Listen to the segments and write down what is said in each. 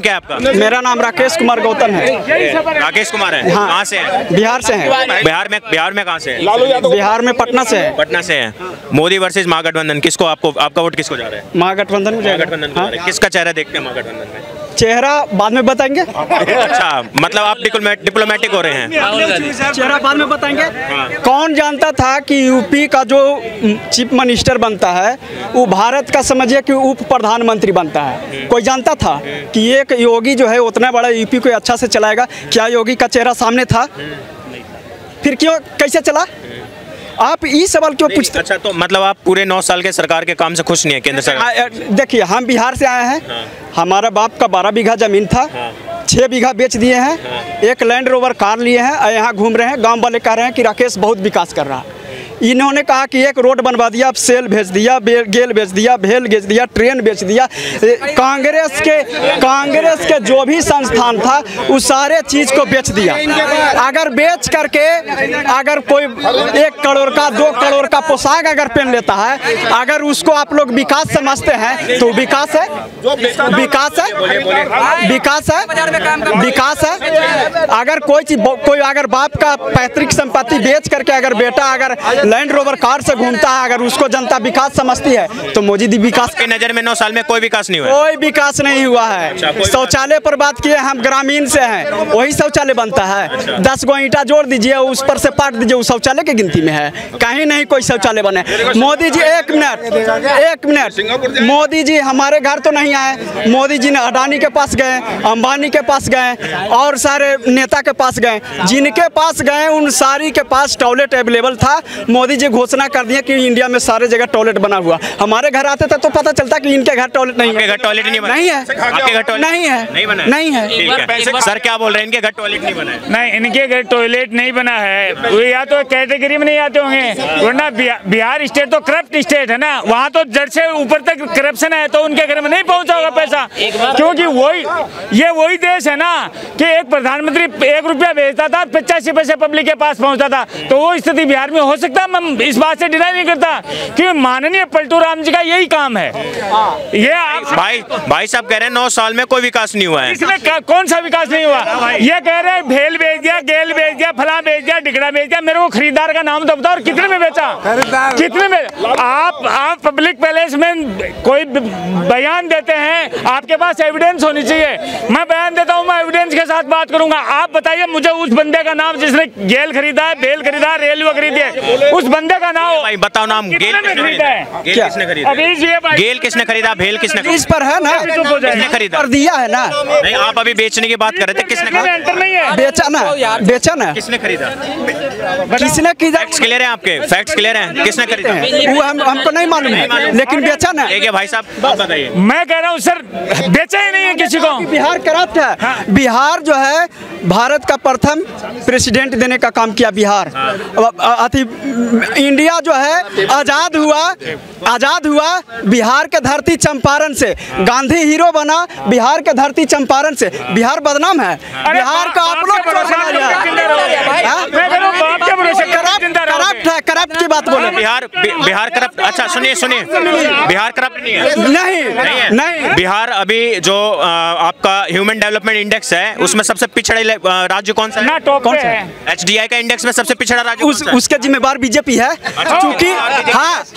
क्या है आपका? मेरा नाम राकेश कुमार गौतम है। राकेश कुमार है। हाँ। कहाँ से है? बिहार से हैं। बिहार में कहाँ से है? बिहार में पटना से है। पटना से है। मोदी वर्सेस महागठबंधन, किसको आपका वोट किसको जा रहा है? महागठबंधन में जाएगा। महागठबंधन को जा रहा है। किसका चेहरा देखते हैं महागठबंधन में? चेहरा बाद में बताएंगे। अच्छा, मतलब आप डिप्लोमेटिक हो रहे हैं। चेहरा बाद में बताएंगे। कौन जानता था कि यूपी का जो चीफ मिनिस्टर बनता है वो भारत का समझिए कि उप प्रधानमंत्री बनता है? कोई जानता था कि एक योगी जो है उतना बड़ा यूपी को अच्छा से चलाएगा? क्या योगी का चेहरा सामने था? फिर क्यों, कैसे चला? आप ये सवाल क्यों पूछते? अच्छा, तो मतलब आप पूरे 9 साल के सरकार के काम से खुश नहीं है केंद्र सरकार? देखिए, हम बिहार से आए हैं। हमारा बाप का 12 बीघा जमीन था, 6 बीघा बेच दिए हैं, एक लैंड रोवर कार लिए हैं और यहाँ घूम रहे हैं। गांव वाले कह रहे हैं कि राकेश बहुत विकास कर रहा है। इन्होंने कहा कि एक रोड बनवा दिया, अब सेल भेज दिया, गेल बेच दिया, भेल बेच दिया, ट्रेन बेच दिया। कांग्रेस के जो भी संस्थान था उस सारे चीज़ को बेच दिया। अगर बेच करके अगर कोई 1 करोड़ का 2 करोड़ का पोशाक अगर पहन लेता है, अगर उसको आप लोग विकास समझते हैं तो विकास है? विकास है? विकास है? विकास है? अगर कोई अगर बाप का पैतृक संपत्ति बेच करके अगर बेटा अगर लैंड रोवर कार से घूमता है, अगर उसको जनता विकास समझती है तो मोदी जी विकास की नज़र में 9 साल में कोई विकास नहीं हुआ? कोई विकास नहीं हुआ है। शौचालय पर बात किए, हम ग्रामीण से हैं, वही शौचालय बनता है। 10 गो ईंटा जोड़ दीजिए, उस पर से पाट दीजिए, उस शौचालय की गिनती में है? कहीं नहीं कोई शौचालय बने। मोदी जी एक मिनट, मोदी जी हमारे घर तो नहीं आए। मोदी जी ने अडानी के पास गए, अंबानी के पास गए और सारे नेता के पास गए। जिनके पास गए उन सारी के पास टॉयलेट अवेलेबल था। मोदी जी घोषणा कर दिया कि इंडिया में सारे जगह टॉयलेट बना हुआ। हमारे घर आते थे तो पता चलता कि इनके घर टॉयलेट नहीं है। टॉयलेट नहीं है? आपके घर टॉयलेट नहीं है? नहीं है। सर क्या बोल रहे हैं, इनके घर टॉयलेट नहीं बना है? नहीं, इनके घर टॉयलेट नहीं बना है। वो या तो कैटेगरी में नहीं आते होंगे, वरना बिहार स्टेट तो करप्ट स्टेट है ना। वहाँ तो जड़ से ऊपर तक करप्शन है, तो उनके घर में नहीं पहुँचा होगा पैसा। क्योंकि वही देश है ना कि एक प्रधानमंत्री 1 रुपया भेजता था, 85 पैसे पब्लिक के पास पहुँचता था। तो वो स्थिति बिहार में हो सकता है। मैं इस बात से डिनाई नहीं करता कि माननीय पलटू राम जी का यही काम है। ये आप भाई साहब कह रहे हैं 9 साल में कोई विकास नहीं हुआ है। इसमें कौन सा विकास नहीं हुआ? ये कह रहे हैं भेल बेच दिया, गेल बेच दिया, फला बेच दिया, टिकड़ा बेच दिया। मेरे को खरीदार का नाम तो बताओ, और कितने में बेचा? कितने में? आप पब्लिक पैलेस में कोई बयान देते हैं, आपके पास एविडेंस होनी चाहिए। मैं बयान देता हूँ, मैं एविडेंस के साथ बात करूंगा। आप बताइए मुझे उस बंदे का नाम जिसने गेल खरीदा है, भेल खरीदा है, रेलवे खरीदी है, उस बंदे का नाम भाई बताओ। नाम गेल किसने खरीदा है? गेल किसने खरीदा? गेल किसने खरीदा? भेल किसने खरीदा? इस पर है ना, किसने खरीदा? पर दिया है ना। नहीं, आप अभी बेचने की बात कर रहे थे, किसने खरीदा? बेचा ना। किसने खरीदा? किसने खरीदा? फैक्ट्स क्लियर हैं आपके? फैक्ट्स क्लियर हैं? किसने खरीदा? वो हमको नहीं मालूम है, लेकिन बेचा ना। ठीक है भाई साहब, आप बताइए। मैं कह रहा हूँ सर, बेचा ही नहीं है किसी को। बिहार करप्ट है। बिहार जो है भारत का प्रथम प्रेसिडेंट देने का काम किया बिहार। इंडिया जो है आज़ाद हुआ बिहार के धरती चंपारण से। गांधी हीरो बना बिहार के धरती चंपारण से। बिहार बदनाम है। बिहार का आप लोग करप्ट की बात बोले। बिहार करप्ट? अच्छा सुनिए, बिहार करप्ट नहीं है। नहीं। बिहार अभी जो आपका ह्यूमन डेवलपमेंट इंडेक्स है उसमें सबसे पिछड़े राज्य कौन सा है? कौन सा है? HDI का इंडेक्स में सबसे पिछड़ा राज्य उसके जिम्मेवार बीजेपी है। क्योंकि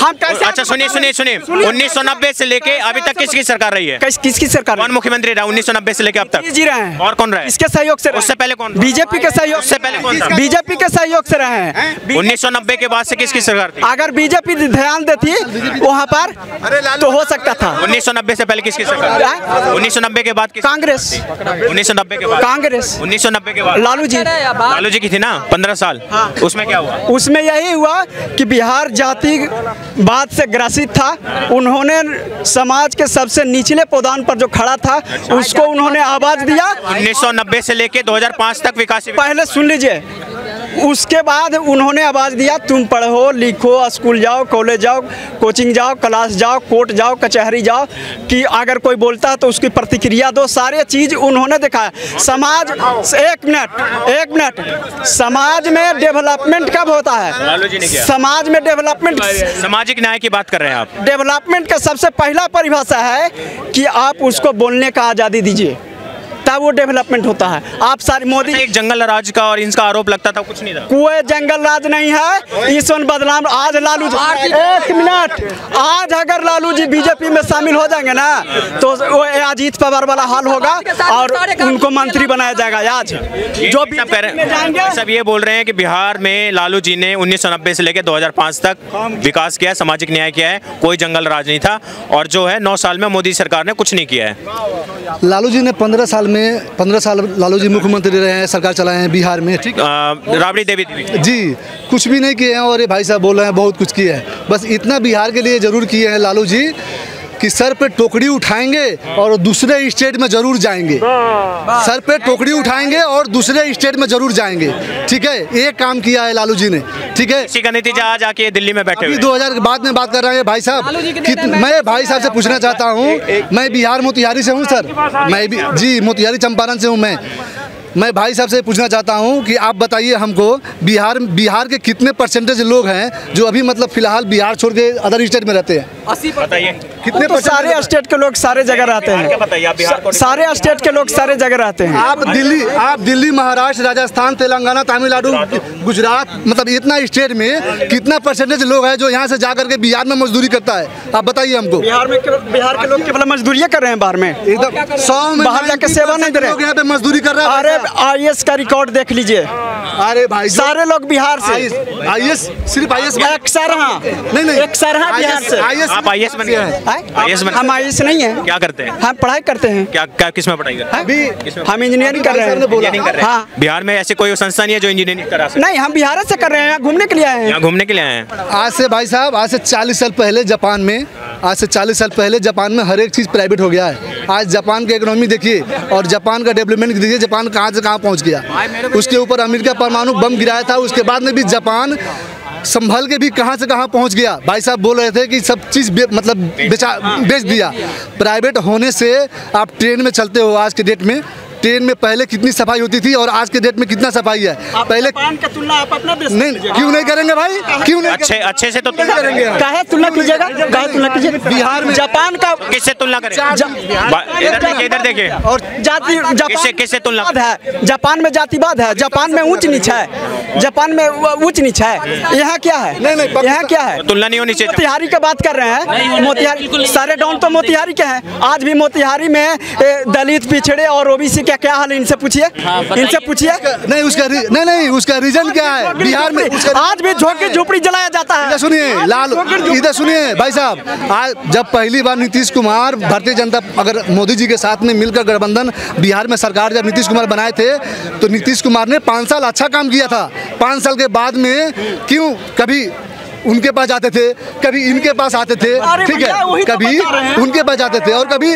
हम अच्छा सुनिए 1990 से लेके अभी तक किसकी सरकार रही है? किसकी सरकार? कौन मुख्यमंत्री रहा 1990 से लेके अब तक? जी रहे हैं। और कौन रहा है? इसके सहयोग से। उससे पहले कौन? बीजेपी के सहयोग से। पहले कौन था? बीजेपी के सहयोग से रहे हैं। 1990 के बाद से किसकी सरकार थी? अगर बीजेपी ध्यान देती वहाँ पर तो हो सकता था। 1990 से पहले किसकी सरकार? 1990 के बाद कांग्रेस। 1990 के बाद कांग्रेस। 1990 के बाद लालू जी की थी ना 15 साल। उसमें क्या हुआ? उसमें यही हुआ कि बिहार जातिवाद से ग्रसित था। उन्होंने समाज के सबसे निचले पौधान पर जो खड़ा था उसको उन्होंने आवाज दिया। 1990 से लेके 2005 तक विकास। पहले सुन लीजिए, उसके बाद उन्होंने आवाज़ दिया तुम पढ़ो लिखो, स्कूल जाओ, कॉलेज जाओ, कोचिंग जाओ, क्लास जाओ, कोर्ट जाओ, कचहरी जाओ, कि अगर कोई बोलता है तो उसकी प्रतिक्रिया दो। सारे चीज़ उन्होंने दिखाया। समाज एक मिनट समाज में डेवलपमेंट कब होता है? समाज में डेवलपमेंट, सामाजिक न्याय की बात कर रहे हैं आप। डेवलपमेंट का सबसे पहला परिभाषा है कि आप उसको बोलने का आज़ादी दीजिए। तब वो डेवलपमेंट होता है। आप सारी मोदी एक जंगल राज का और इनका आरोप लगता था, कुछ नहीं था। कोई जंगल राज नहीं है। ईश्वर बदनाम आज लालू जी, एक मिनट, आज अगर लालू जी बीजेपी में शामिल हो जाएंगे ना तो वो अजीत पवार वाला हाल होगा और उनको मंत्री बनाया जाएगा। आज जो सब ये बोल रहे हैं कि बिहार में लालू जी ने 1990 से लेकर 2005 तक विकास किया है, सामाजिक न्याय किया है, कोई जंगल राज नहीं था, और जो है 9 साल में मोदी सरकार ने कुछ नहीं किया है। लालू जी ने 15 साल लालू जी मुख्यमंत्री रहे हैं, सरकार चलाए हैं बिहार में, ठीक। राबड़ी देवी जी कुछ भी नहीं किए हैं, और ये भाई साहब बोल रहे हैं बहुत कुछ किए हैं। बस इतना बिहार के लिए जरूर किए हैं लालू जी कि सर पे टोकरी उठाएंगे और दूसरे स्टेट में जरूर जाएंगे। सर पे टोकरी उठाएंगे और दूसरे स्टेट में जरूर जाएंगे, ठीक है। एक काम किया है लालू जी ने, ठीक है। इसी का नतीजा आज आके दिल्ली में बैठे हुए 2000 के बाद में बात कर रहे हैं भाई साहब। मैं भाई साहब से पूछना चाहता हूँ, मैं बिहार मोतिहारी से हूँ सर, मैं भी जी मोतिहारी चंपारण से हूँ। मैं भाई साहब से पूछना चाहता हूं कि आप बताइए हमको, बिहार के कितने परसेंटेज लोग हैं जो अभी मतलब फिलहाल बिहार छोड़ के अदर स्टेट में रहते हैं? 80। बताइए कितने? तो सारे स्टेट के लोग सारे जगह रहते हैं, सारे स्टेट के लोग सारे जगह रहते हैं। आप दिल्ली, महाराष्ट्र, राजस्थान, तेलंगाना, तमिलनाडु, गुजरात, मतलब इतना स्टेट में कितना परसेंटेज लोग हैं जो यहाँ से जाकर के बिहार में मजदूरी करता है? आप बताइए हमको। बिहार के लोग केवल मजदूरी कर रहे हैं बाहर में, एकदम 100 में बाहर जाके सेवा नहीं दे रहे, यहाँ पे मजदूरी कर रहे हैं। अरे IAS का रिकॉर्ड देख लीजिए। अरे भाई सारे लोग बिहार से। IAS सिर्फ IAS एक सरहा नहीं एक सरहा बिहार से। आप IAS बन गए? हम IAS नहीं है। क्या करते हैं? हम पढ़ाई करते हैं। क्या किस में पढ़ाई करते हैं? हम इंजीनियरिंग कर रहे हैं। हाँ, बिहार में ऐसे कोई संस्था नहीं है जो इंजीनियरिंग करा सके? नहीं, हम बिहार से कर रहे हैं, यहाँ घूमने के लिए आए हैं। यहाँ घूमने के लिए आए हैं। आज से भाई साहब, आज से 40 साल पहले जापान में हर एक चीज़ प्राइवेट हो गया है। आज जापान की इकोनॉमी देखिए और जापान का डेवलपमेंट देखिए, जापान कहाँ से कहाँ पहुँच गया। उसके ऊपर अमेरिका परमाणु बम गिराया था, उसके बाद में भी जापान संभल के भी कहाँ से कहाँ पहुँच गया। भाई साहब बोल रहे थे कि सब चीज़ मतलब बेच दिया। प्राइवेट होने से आप ट्रेन में चलते हो, आज के डेट में ट्रेन में पहले कितनी सफाई होती थी और आज के डेट में कितना सफाई है। पहले जापान का तुलना आप अपना देश नहीं, क्यों नहीं करेंगे भाई, क्यों नहीं? अच्छे से तो करेंगे। काहे तुलना कीजिएगा, काहे तुलना कीजिए? बिहार में जापान का किससे तुलना करें? इधर देखिए। और जाति किससे तुलना है? जापान में जातिवाद है, जापान में ऊंच नीच है, जापान में ऊंच नीच है। यहाँ क्या है? नहीं, यहाँ क्या है? तुलना नहीं होनी चाहिए। मोतिहारी का बात कर रहे हैं, मोतिहारी सारे डाउन तो मोतिहारी के हैं। आज भी मोतिहारी में दलित, पिछड़े और OBC क्या हाल है? इनसे पूछिए, इनसे पूछिए। नहीं उसका रीजन क्या है? बिहार में आज भी झोंकी झोपड़ी जलाया जाता है। सुनिए लाल, इधर सुनिए भाई साहब, आज जब पहली बार नीतीश कुमार भारतीय जनता अगर मोदी जी के साथ में मिलकर गठबंधन बिहार में सरकार जब नीतीश कुमार बनाए थे तो नीतीश कुमार ने 5 साल अच्छा काम किया था। 5 साल के बाद में क्यों कभी उनके पास जाते थे, कभी इनके पास आते थे, ठीक है, कभी उनके पास जाते थे और कभी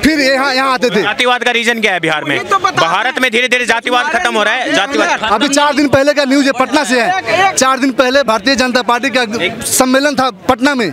फिर यहाँ आते थे। जातिवाद का रीजन क्या है बिहार में? भारत में धीरे धीरे जातिवाद खत्म हो रहा है। जातिवाद अभी 4 दिन पहले का न्यूज है, पटना से है। 4 दिन पहले भारतीय जनता पार्टी का सम्मेलन था पटना में।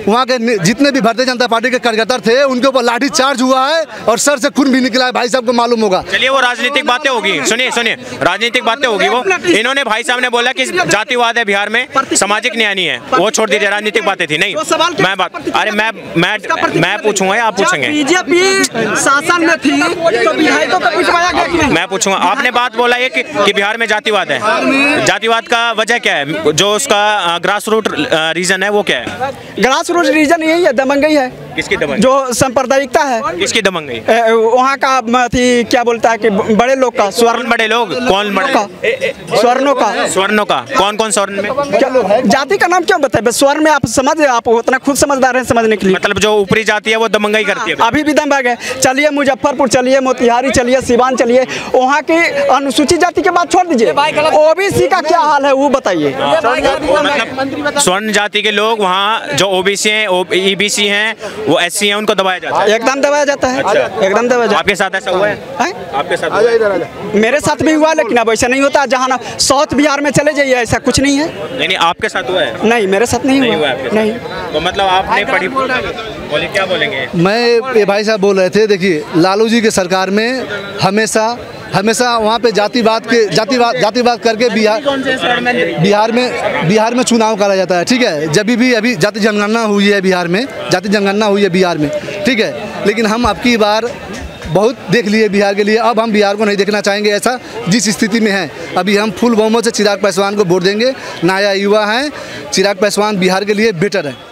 वहाँ के जितने भी भारतीय जनता पार्टी के कार्यकर्ता थे उनके ऊपर लाठी चार्ज हुआ है और सर से खून भी निकला है। भाई साहब को मालूम होगा। चलिए वो राजनीतिक बातें होगी, सुनिए राजनीतिक बातें होगी। वो इन्होंने भाई साहब ने बोला कि जातिवाद है बिहार में, सामाजिक न्याय नहीं है, वो छोड़ दीजिए, राजनीतिक बातें थी। नहीं मैं बात, अरे मैं पूछूंगा या आप पूछेंगे? बीजेपी शासन में थी तो विधायकों को पूछवाया गया। मैं पूछूंगा। आपने बात बोला है कि बिहार में जातिवाद है। जातिवाद का वजह क्या है? जो उसका ग्रास रूट रीजन है वो क्या है? ग्रास रीजन यही है, दबंगई है। किसकी दबंगई? जो सांप्रदायिकता है। किसकी दबंगई? वहाँ का क्या बोलता है कि बड़े लोग का स्वर्ण। बड़े लोग कौन? बड़े स्वर्णों का कौन स्वर्ण में? जाति का नाम क्यों बताए? स्वर्ण में आप समझ, आप उतना खुद समझदार हैं समझने के लिए। मतलब जो ऊपरी जाति है वो दबंगई करती है। अभी भी दबंग है। चलिए मुजफ्फरपुर चलिए, मोतिहारी चलिए, सिवान चलिए, वहाँ की अनुसूचित जाति के बात छोड़ दीजिए, OBC का क्या हाल है वो बताइए। मतलब स्वर्ण जाति के लोग वहाँ जो OBC हैं, EBC हैं, वो SC हैं, उनको दबाया जाता है। एकदम दबाया जाता है। एकदम दबाया जाता है। आपके साथ ऐसा हुआ है? आपके साथ? मेरे साथ भी हुआ, लेकिन अब ऐसा नहीं होता। जहाँ ना साउथ बिहार में चले जाइए, ऐसा कुछ नहीं है। नहीं आपके साथ हुआ है? नहीं, मेरे साथ नहीं हुआ। नहीं। तो मतलब आपने पढ़ी, बोलिए क्या बोलेंगे? ये भाई साहब बोल रहे थे, देखिए लालू जी के सरकार में हमेशा वहाँ पे जातिवाद करके बिहार में चुनाव करा जाता है, ठीक है। जब भी अभी जाति जनगणना हुई है बिहार में, ठीक है। लेकिन हम अब की बार बहुत देख लिए बिहार के लिए, अब हम बिहार को नहीं देखना चाहेंगे ऐसा जिस स्थिति में है। अभी हम फुल बहुमत से चिराग पासवान को वोट देंगे। नया युवा हैं, चिराग पासवान बिहार के लिए बेटर है।